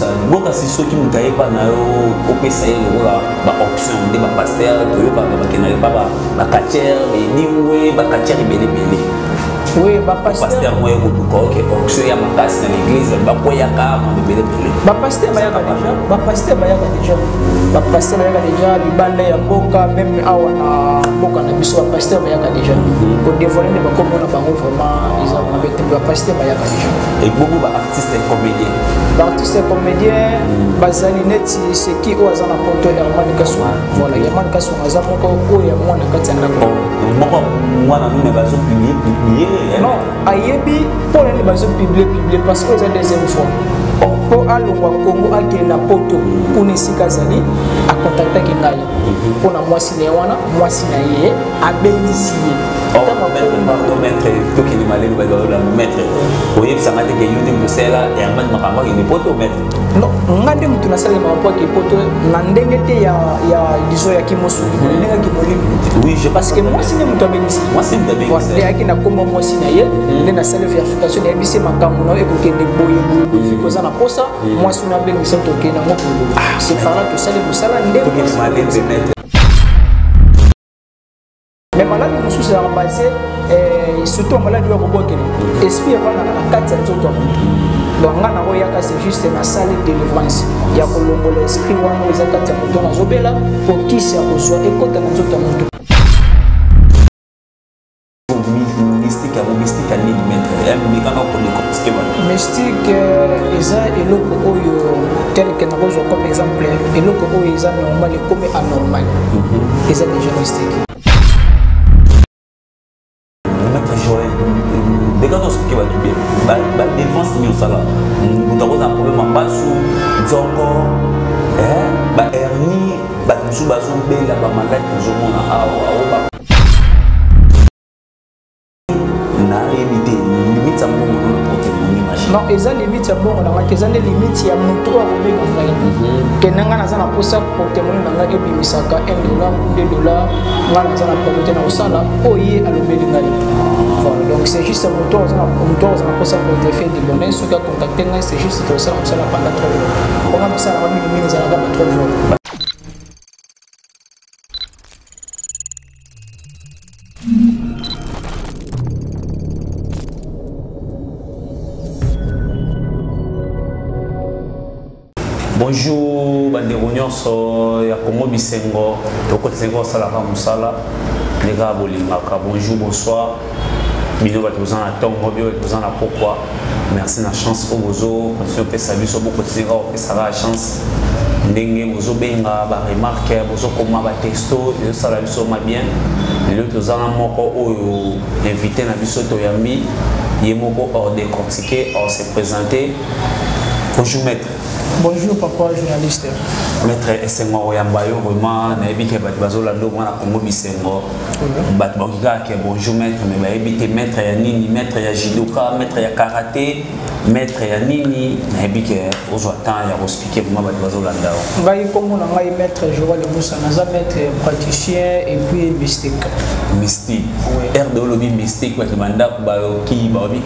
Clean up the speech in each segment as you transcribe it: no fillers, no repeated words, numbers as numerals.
ça boka si soki mutaye pa na yo opesa ye lokola ba option nde ba pasteur toyoka bakena ye pa ba quartier niwe ba quartier ebele bele. Oui, bah pasteur moi je ok option ya makasi na l'église ba koya ka ma bele bele. Bah pasteur bayaka déjà, bah pasteur bayaka déjà. Bah pasteur bayaka déjà libanda ya boka même awa na boka na biso bah pasteur bayaka déjà. Pour dévoiler ba comme on a bango vraiment ils ont avec bah pasteur bayaka déjà. Et beaucoup ba artistes et comédiens. Ba artistes et comédiens bazali neti c'est qui au azana poto ya mwana kaswa. Voilà, ya mwana kaswa azama ko o ya mwana katanga ko. Mwana nous mais bazo publier. Non, ayebi pour les bases publiées parce que c'est la deuxième fois. Pour alongwa Congo akena poto pour nesika zali a contacter kingai. Pour na mwasi na wana mwasi na ye abelisiye. Pardon maître tout qui est malé le la maître. Voyez ça m'a dit que YouTube de cela et en mode makamba il est poto maître. Non, ngande mtu na sala mapo ki poto na ndengete ya diso ya kimosu. Ndenge kimoli. Oui, je parce que moi si ne mtu abelisi. Moi c'est ndabé. Voilà, ya kina kombo mwasi na ye, ndena sala verification ya bise makambo na ekokende boye fiko za na posa, mwasi na bengisa tokena ngoko. C'est par là que ça les sala ndenge. Tout qui est malé de maître. Mais malade nous sous basé surtout malade wa kobokela esprit avant na kati ya toto donc ngana ko yaka c'est juste na salle de délivrance ya kolongola esprit wana eza kati ya moto na zobela pour kisi ya kozwa ekota na toto moto mystique à nid maître mikana ko le compliqué mystique eza eloko oyo tel que na kozwa comme exemple eloko oyo eza normal comme anormal eza déjà mystique. La défense nous ça là nous avons un problème en bas sous zongo ba hernie ba sous bazo bela ba malade toujours on a na limite limite ça bon on porter mon image non eza limite ya bon na eza ne limite ya moto a robega ngai kenanga na za na posa porter mon na ngai ebimisaka $1 $2 ngana za na promoter na osala oye alobeli ngai. Voilà, donc c'est juste un moteur, on a posé pour faire des bonnets, ceux qui ont contacté, c'est juste pour ça, on s'en a pendant 3 jours. On a mis ça à la minimum, ça a 3 jours. Bonjour, bandeko nyonso ya Congo Bisengo, toko tsengo sala ka musala. Les gars, bonjour, bonsoir. Bino batuzan na tongo bio batuzan na pourquoi. Merci na chance au bozo, continuer pe salut sur beaucoup de séries, pe ça la chance. Ndenge bozo benga ba remarque, bozo koma ba texto, et ça la biso ma bien. Le tozana moko oyo invité na biso to yambi, yemoko hors décortiquer, hors se présenter. Bonjour maître. Bonjour papa journaliste. Maître Essengo Oyambayo vraiment na ebike bat bazola ndo mwana Congo Bisengo. Bat bokika ke bonjour maître mais ba ebike maître ya nini maître ya judoka maître ya karaté maître ya nini na ebike ozo temps ya expliquer vraiment bat bazola ndao. Ngai kombo na ngai maître Joël Moussa naza maître praticien et puis mystique. Mystique. Air de lobby mystique ba demanda ba ki ba bi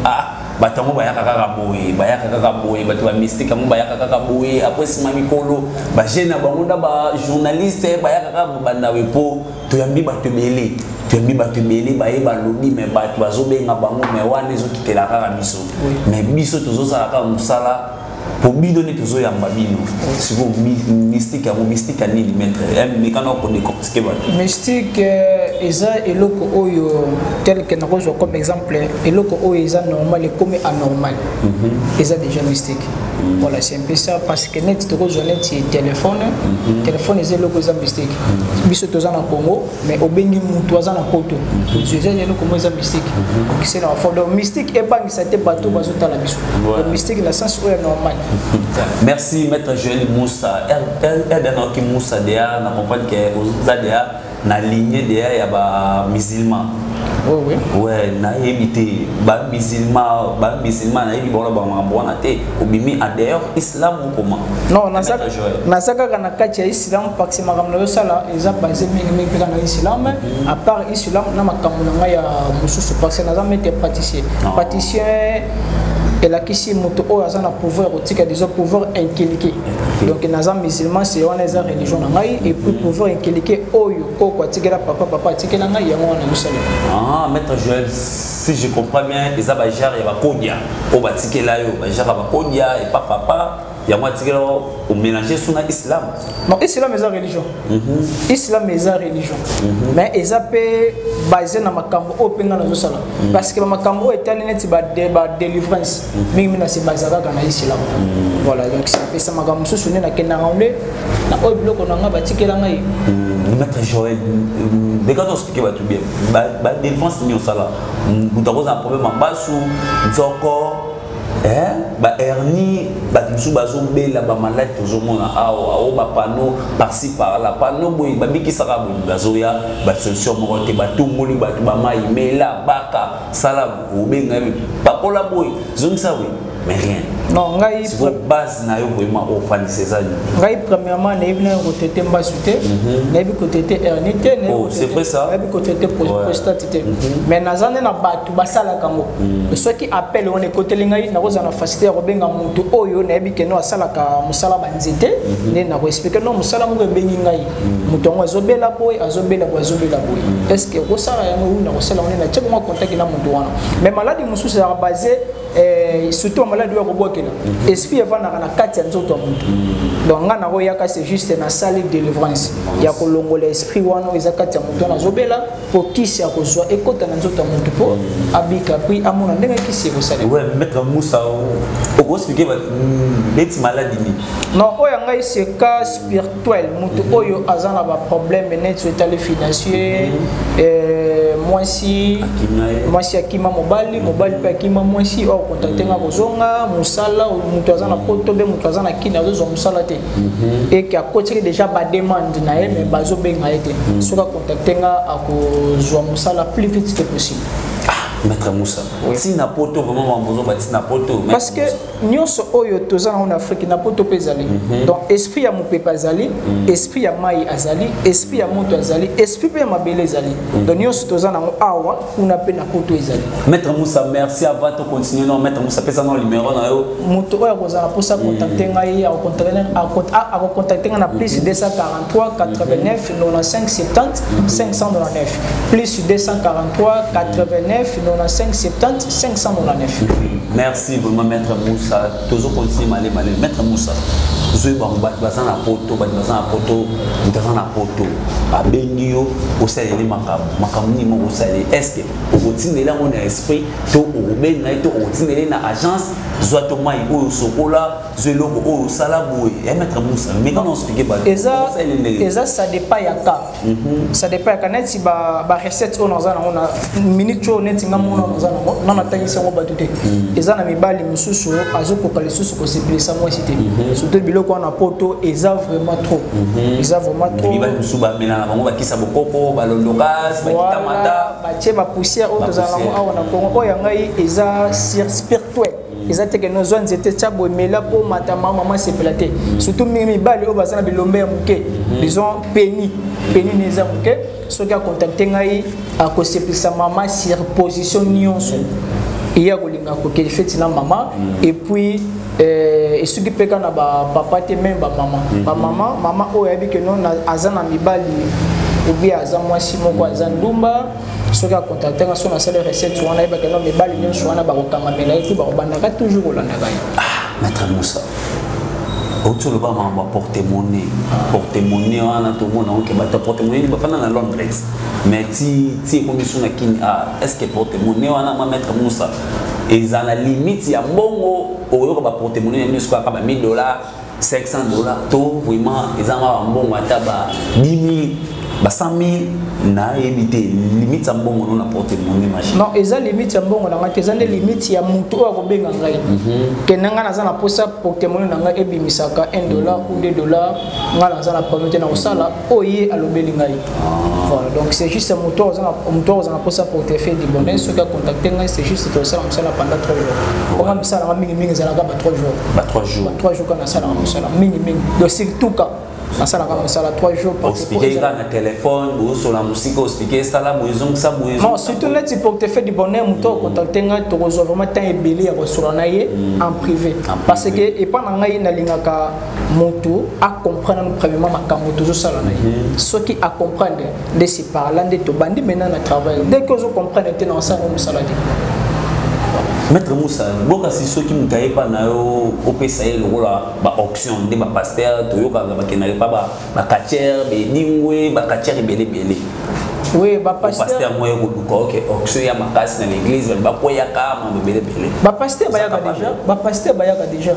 batango bayaka kaka boye bato ba mystique amu bayaka kaka boye après sima mikolo ba jeune bango nda ba journaliste bayaka kaka banda wepo to yambi bato belé baye ba lobby mais bato bazobenga bango mais wana ezo kitela kaka biso mais biso tozo sala kaka musala pour bidonner toujours yamba bino si vous mystique amu mystique ani maître mekana ko décortiquer ba mystique eza eloko oyo tel que na kozwa comme exemple eloko oyo eza normal et comme anormal eza déjà mystique. Voilà, c'est un peu ça parce que net to kozwa net téléphone eza eloko eza mystique biso toza na Congo mais obengi mutu aza na poto eza eloko mo eza mystique c'est la forme mystique et pas ça te bateau bazota la biso mystique la sens oyo normal. Merci maître Joël Moussa qui Moussa déjà na comprendre que aux ADA na lignée déjà ya ba musulman. Oui. Ouais, na évité ba musulman na yebi bona ba mambona te obimi d'ailleurs islam ou comment? Non, na saka kana kati ya islam parce que makambo yo sala eza basé mingi kana islam à part islam na makambo na ya mususu parce que na za mettre praticien et là qui si moto o azana pouvoir otika déjà pouvoir inculquer donc naza musulman c'est on les religion na ngai et puis pouvoir inculquer oyo ko kwa tikela papa tikela ngai yango na musala. Ah maître Joël, si je comprends bien les abajar ya bakodia o batikela yo bajar bakodia et papa il y a moi au mélanger sur l'islam. Non, islam est une religion. Islam est une religion. Mais ils ont basé dans makambo au penga na zosala. Parce que makambo est allé net ba délivrance. Mais mina c'est basé dans l'islam. Voilà, donc c'est ça makambo sous na kena ngombe na o biloko na nga batikela ngai. Maître Joël, de quand on explique ba tout bien. Ba délivrance ni osala. Vous avez un problème en bas sous nzoko ba hernie ba tisu bazo bela ba malade toujours mona awa ba panneau par-ci par là panneau boy ba biki saka boy bazo ya ba solution mo te ba tumoli ba ba mai mela baka sala obenga ba kola boy zonisa boy mais rien. Non, ngai base na yo vraiment au fan c'est ça. Ngai premièrement na ibna côté mbasute, na ibi côté hernité, oh c'est vrai ça. Na ibi côté prostatité. Mais nazane na batu basala kango. Ceux qui appellent on est côté lingai na koza na facilité ko benga mutu oyo na ibi keno asala ka musala banzete, ne na ko expliquer non musala mo bengi ngai. Mutu ngo azobela boy, azobela boy. Est-ce que ko sala yango na ko sala on na tsheko mo contact na mutu wana. Mais maladie mususu ya basé surtout maladie ya ko esprit avant na kati ya nzoto ya mutu donc nga na royaka c'est juste na salle de délivrance ya kolongola esprit wana eza kati ya mutu na zobela pour kisi ya kozwa ekota na nzoto ya mutu po abika puis amona ndenge kisi ko sala ouais maître Moussa o ko expliquer bête maladie ni non oya ngai c'est cas spirituel mutu oyo azana ba problème net sur état financier moi si akima mobali pe akima moi si o contacter nga kozonga musala mutu azana poto be mutu azana kina zo musala te et qui a coaché déjà ba demande na mais bazo benga ete soka contacter nga akozwa musala plus vite que possible. Maître Moussa, si na poto vraiment besoin bâtir na poto parce que nyonso oyo tozana en Afrique na poto pezali donc esprit ya mope pezali esprit ya mai azali esprit ya moto azali esprit pe mabele azali donc nyonso tozana awa kuna pe na poto ezali. Maître Moussa, merci avant de continuer. Non Maître Moussa pesa na numéro na yo moto oyo kozana pour ça contacter ngai a contacter na plus 243 89 95 70 599 plus 243 89 95 70 599. Merci vraiment Maître Moussa. Toujours continuer malé. Maître Moussa, je vais baza na poto, abengio au salé makamuni mo au salé. Est-ce que au tine là on a esprit to au benga to au tine na agence zoatoma ibo sokola zeloko o sala boy. Maître Moussa, mais quand on explique ba eza ça dépend ya ka. Ça dépend ya net si ba recette on a minute cho net ngamona on a tangisa ngo batute. Eza na mibali mususu azoko kala susu ko se blessa moi cité. Surtout biloko na poto eza vraiment trop. Eza vraiment trop. Mibali mususu ba mena bango ba kisa bokoko ba londokas ba kitamata ba tie ba poussière o tozala mo awa na Congo oyo ngai eza spirituel. Ils ont que nos zones étaient tchabo mais là pour ma maman c'est platé surtout mimi bali au basana bilombe muke disons peni neza muke ceux qui a contacté ngai a ko sepisa maman sur position nyonso iya kolinga ko ke fait na maman et puis et ceux qui peka na ba papa te même ba maman o yabi que non azana mibali ou bien azan moi si moko azan ndumba ceux qui a contacté nga so na salle recette wana iba que non mibali nyonso wana ba ko kamamela et ba bandaka toujours olanda ba Maître Moussa autour le bas ma porte-monnaie wana to mona on ke ba porte-monnaie ba fana na Londres mais ti commission na kin est-ce que porte-monnaie wana ma Maître Moussa et ils ont la limite ya bongo oyo ba porte-monnaie ni soit ka ba $1000 $500 to vraiment ils ont bongo ata ba 10 000 ba 100 000 na éviter limite ya mbongo non na porte-monnaie machine non eza limite ya mbongo na ngati eza limite ya mutu oyo akobenga ngai kenanga naza na posa porte-monnaie na ngai ebimisaka $1 ou $2 nga naza na permettre na kosala oye alobeli ngai voilà donc c'est juste mutu oyo aza na posa portefeuille du bonheur soki acontacte ngai c'est juste tosala mosala pendant 3 jours onga misala nga mingi ezalaka ba 3 jours 3 jours kana sala mosala mingi donc surtout ka ça la 3 jours expliquer dans le téléphone ou sur la musique expliquer ça là boison ça boison non surtout là pour te faire du bonheur muto contacter nga to vraiment temps ebeli ya sur naie en privé parce que et pendant nga ina lingaka moto à comprendre premièrement makambo toujours ça là ceux qui à comprendre de se parler de to bandi maintenant na travail dès que vous comprenez te dans ça on salade Maître Moussa, boka si ceux qui me taillent pas na yo OPSA le rôle ba option de ba pasteur to yo ka ba kenale pas ba katière be ningwe ba katière belé. Oui, bah pasteur moi OK, option ya makasi na l'église ba koya ka ma belé. Bah pasteur bayaka déjà, bah pasteur bayaka déjà.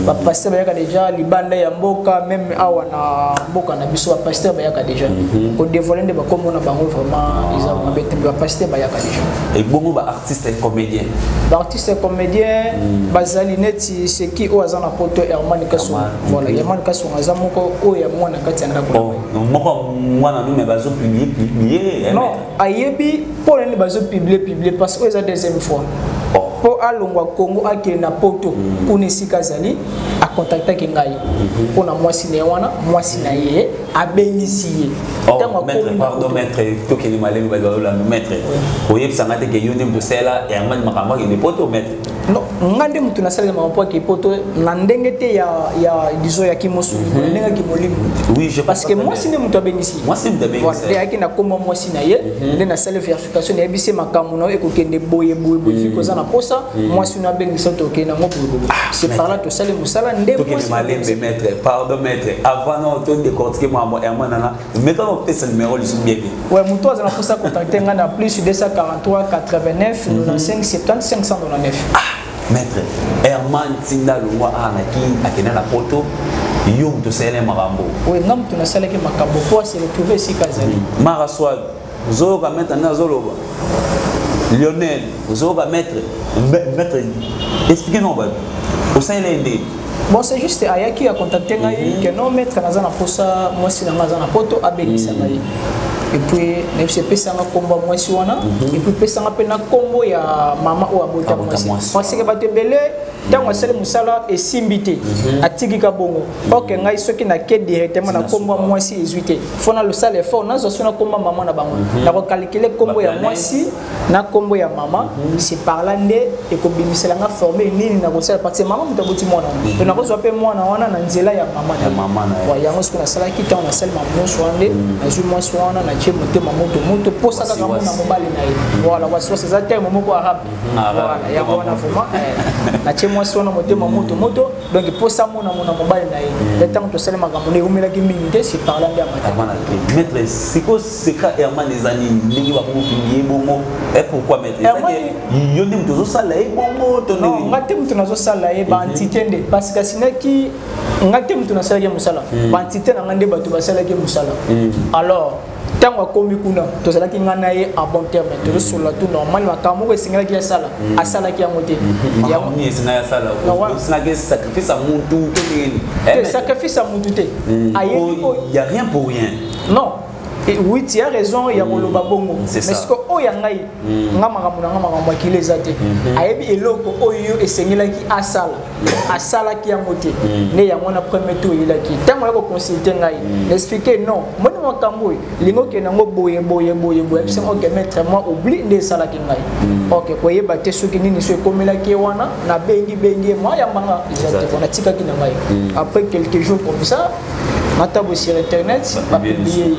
Bah pasteur bayaka déjà libanda ya mboka même awa na mboka na biso ba pasteur bayaka déjà. Ko dévoiler de ba comme on a bango vraiment ils ont abété ba pasteur bayaka déjà. Et bongo ba artiste et comédien. Ba artiste et comédien bazali neti c'est qui o azana poto Herman Kasso. Voilà, Herman Kasso azamoko o ya mwana kati anda ko. Non, moko mwana nous mais bazo publier. Non, ayebi pour les bazo publier parce que c'est la deuxième fois. Pour alongwa Congo akiri na poto pour nesika zali a contacter kingai pour na mwasi ne wana mwasi na ye abengisi ye maître pardon maître to ke ni malemi ba la maître oyeb sangate ke yone mto sela et amani makamba ke ne poto maître non ngande mtu na sala makambo ke poto na ndenge te ya dizo ya kimosu ndenge ki molimo oui je parce que mwasi ne mtu abengisi mwasi mtu abengisi voilà yaki na kombo mwasi na ye nde na sala verification ya bise makambo na ekokende boye fiko za na posa moi si on a bien dit ça toqué na c'est par là que ça les musala ndé moi malembe maître pardon maître avant non to décortiquer moi nana maintenant on peut se numéro le bien ouais mon toi ça pour ça contacter nga plus 243 89 95 70 599 maître Herman Tinda Lungwa anaki akena la poto yum to sele makambo oui ngam to na sele ke makambo pour se retrouver ici kazali mara soit zo ka maintenant zoloba Lionel, vous avez maître, expliquez-nous au sein de bon c'est juste Ayaki a contacté que non maître Nazana pour ça moi si Nazana poto abelisa ngai et puis même si pesa nga kombo moi si wana et puis pesa nga pena kombo ya mama o abota moi parce que bato belé tant on sele musala et simbité atiki ka bongo OK ngai soki na ke directement na kombo moi si 18 fona le sale fort nazo sona kombo mama na bango na ko calculer kombo ya moi si na kombo ya mama c'est par là ndé et ko bimisela nga former nini na ko sala parce que mama mutaboti mwana to na ko zo pe mwana wana na nzela ya mama na ya ngo sona sala ki tant on sale mama swande na ju moi swana na che motema moto pour ça ka mona mobali na ye voilà wa so c'est terme moko arabe voilà ya wana vraiment na che moi swana motema moto donc pour ça mona mobali na ye le temps to sale makambo ne umela ki mingi c'est par là ndé amana maître siko secret Herman les années ndingi ba ko publier bongo et pourquoi maître yo ndim tozo sala e bongo to non ngate mtu nazo sala e ba entité ndé parce que sinaki ngate mtu na sala ke musala ba entité na ngande bato ba sala ke musala alors tant que comme kuna to sala ki ngana ye a bon terme to sur la tout normal makambo ko singala ki sala asala ki ngote ya ni sina ya sala sina ke sacrifice à mutu to ni sacrifice à mutu te il y a rien pour rien non et oui tu as raison il y a koloba bongo mais ce que o ya ngai ngama ngama ki les ate ayebi eloko oyo esengela ki asala ki ngote ne ya mona premier tour il a ki tamo ya ko consulter ngai expliquer non moni makambo lingo ke nango boye c'est OK mettre moi oublie de sala ki ngai OK ko yeba te soki nini so komela ki wana na bengi moi ya manga exactement na tika ki ngai après quelques jours comme ça matabo sur internet va publier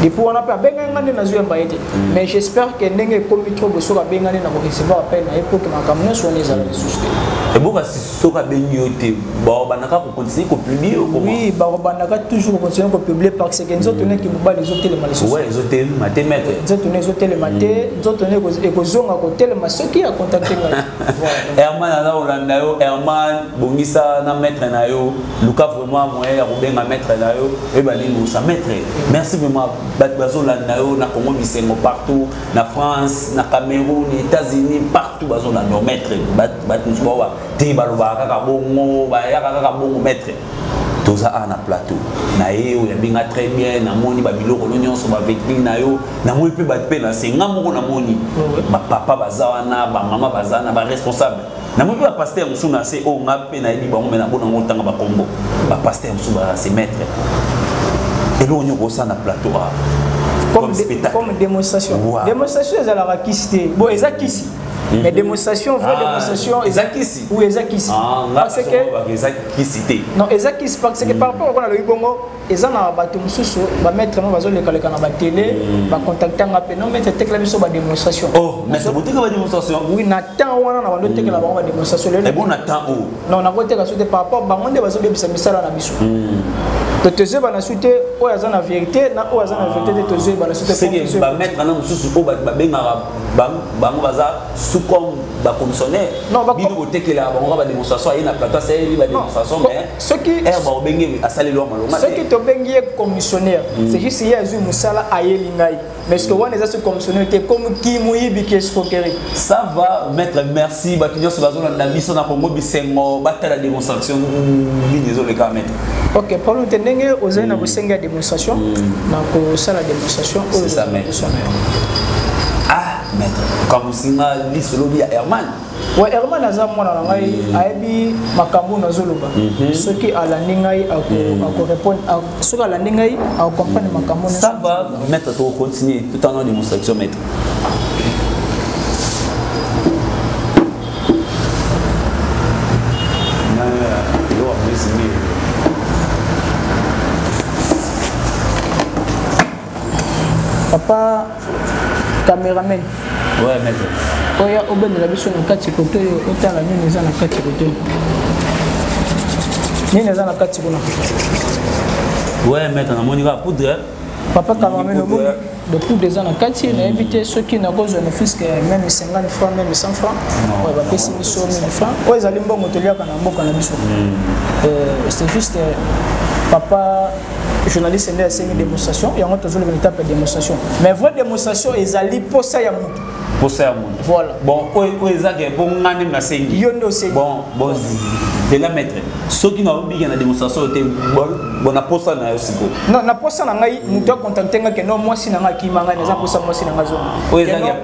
depuis on a pas benga ngane na zuemba ete mais j'espère que ndenge comme trop boso ka benga na ko recevoir appel na époque makamno so les ala société et boka si soka benyote ba banaka ko continuer ko publier oui ba banaka toujours continuer ko publier parce que nous autres qui ba les autres les mal société ouais les autres maté mettre les autres les maté les autres ne ko zonga ko tellement ce qui a contacté moi Herman ana olanda yo Herman bongisa na maître na yo luka vraiment moyen ya ko benga maître na yo e ba ni musa maître merci vraiment bazolanda yo na Congo bisengo partout na France na Cameroun les États-Unis partout bazolanda maître batuzwa te baloba kaka bongo ba ya kaka bongo maître toza na plateau na yo ya binga très bien na moni ba biloko nyonso ba vectile na yo na moni pe ba pe na senga moko na moni ba papa bazawana ba mama bazana ba responsable na moni ba pasteur musuna se o ngape na yiba ngome na bona ngotanga ba kombo ba pasteur musuna se maître et là on y ressent na plateau comme démonstration démonstration ils la rakiste bon ils akisi mais démonstration, vraie démonstration, Ezakisi. Oui, Ezakisi. Parce que Ezakisi. Non, Ezakisi parce que par rapport à le Bongo, ils ont un bateau sous, va mettre un bateau les collègues à la télé, va contacter un appel, non mais c'est que la mission de démonstration. Oh, mais c'est la démonstration. Oui, Nathan on a noté que la bonne démonstration. Mais bon Nathan où? Non, on a voté que c'était par rapport à on devait se message à la mission. Donc tu sais va la suite où ils ont la vérité, na où ils ont la vérité de tu sais va la suite. C'est que va mettre un sous au ba comme ba commissionnaire non ba bido que la ba démonstration et na plateau c'est la démonstration mais ce qui ba bengi a salé lo maloma ce qui to bengi commissionnaire c'est juste il y a une musala ayelingai mais ce que on est ce commissionnaire était comme qui moyibi qui escroquerie ça va mettre merci ba kinyo sur la zone na biso na Congo bisengo ba la démonstration ni désolé quand mettre OK pour nous tenir aux na bosenga démonstration na ko sala démonstration c'est ça mais maître comme si ma liste lobby Herman ouais Herman aza mwana ngai ayebi makambo na zoloba soki ala ningai ako répondre soki ala ningai ako comprendre makambo ça va maître to continuer tout en démonstration maître papa caméraman ouais maître oya obene la biso na kati kote otala nini eza na kati kote nini eza na kati kuna ouais maître na moni ka poudre papa caméraman no moni de poudre eza na kati na invité ceux qui na cause de fisc même 50 francs même 100 francs ouais ba pesi biso 1000 francs ouais ezali mbongo toliaka na mboka na biso c'est juste papa journaliste est assez une démonstration et on a toujours une étape de démonstration mais vraie démonstration ils allaient pour ça ya mutu pour ça ya mutu voilà bon o ezake bon ngani na sengi yondo c'est bon de la mettre ceux qui n'ont pas na démonstration était bon na posa na siko non na posa na ngai mutu contacter nga que non moi si na nga ki manga na posa moi si na nga zone o ezake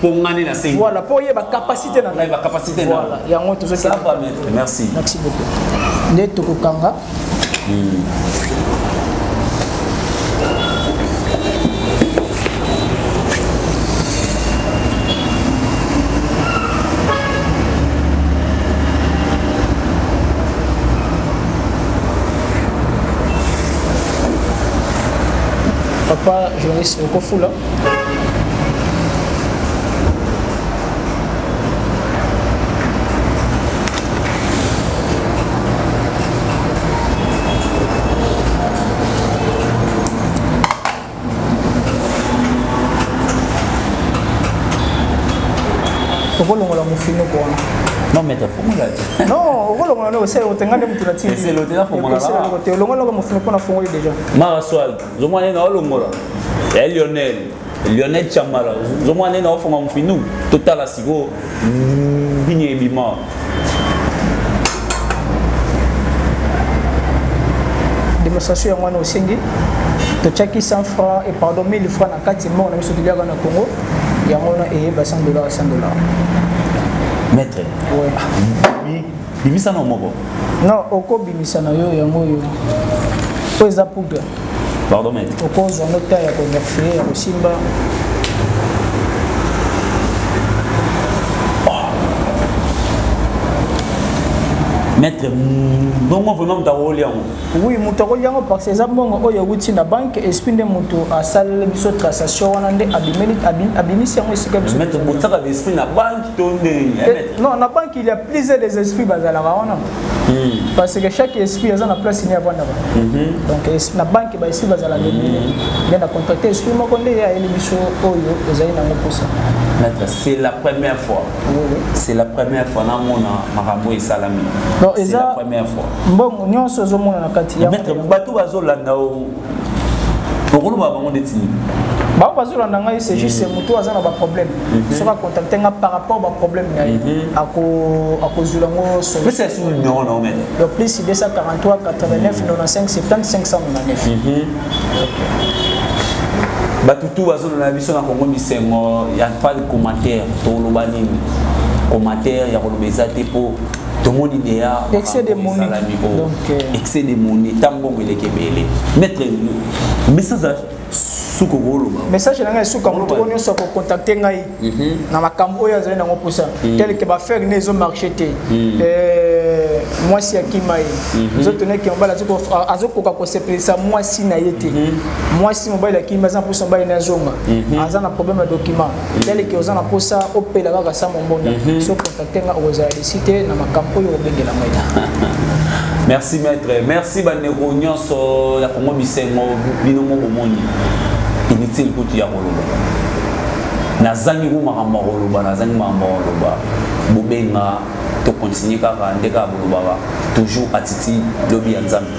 pour ngani na sengi voilà pour y ba capacité na ba capacité na voilà ya on toujours ça va mettre merci beaucoup ndeto kokanga papa journaliste au Kofula okolongola mofino kwa non mais ta formula non okolongola no c'est otengane mutu na tv c'est l'hôtel formula là te olongola mofino kwa na fongoli déjà mara swag zomwane na olongola ya Lionel Chamala zomwane na ofonga mofino total siko bini ebima démonstration ya mwana osengi tochaki 100 francs et pardon 1000 francs na kati mo na biso tiliaka na Congo yango na $100 $100 maître ouais bimisa na moko non oko bimisa na yo yango yo po eza poudre pardon maître oko zo nota ya ko verser ya kosimba maître bongo vraiment mutaoliango oui mutaoliango parce que eza bongo oyo wuti na banque esprit de mutu asala biso transaction wana nde abimisi yango esika biso maître botaka l'esprit na banque to ndenge non na banque il y a plusieurs des esprits bazalaka wana parce que chaque esprit a na place ni avant donc na banque ba esprit bazala mais na contracter esprit moko nde ya eli biso oyo ezali na ngoposa maître c'est la première fois c'est la première fois na mona makambo esalami c'est la première fois mbongo nyonso zomona na kati ya maître bato bazolanda o okolo ba bango detini Bah parce que c'est juste moto azana ba problème. So va contacter par rapport au problème na à cause de mais c'est sur numéro non mais. Le plus 243 89 95 70 599. Batutu bazona na biso na Congo bisengo ya pas de commentaire to lobani commentaire ya kolobeza te po tout le monde idéal excès de monnaie donc excès de monnaie tambo elekebele mettre message suko goloba message nanga suka moto onyo soko contacter ngai na makambo oyo azali nango posa tel que ba faire nezo marché te moi si akimai nous autres ne qui on va la azoko ko sepelisa moi si na yete moi si mobile akimai za posa mobile na zonga azana problème de document tel que ozana posa opela ka sa mombonda so contacter nga ozali cité na makambo oyo obengela ngai. Merci maître, merci baneko nyonso la Congo bisengo bino mo bomoni inutile kuti ya koloba nazangi ko makambo koloba nazangi makambo koloba bobenga to continuer kaka ndeka koloba toujours attitude lobby ya nzambe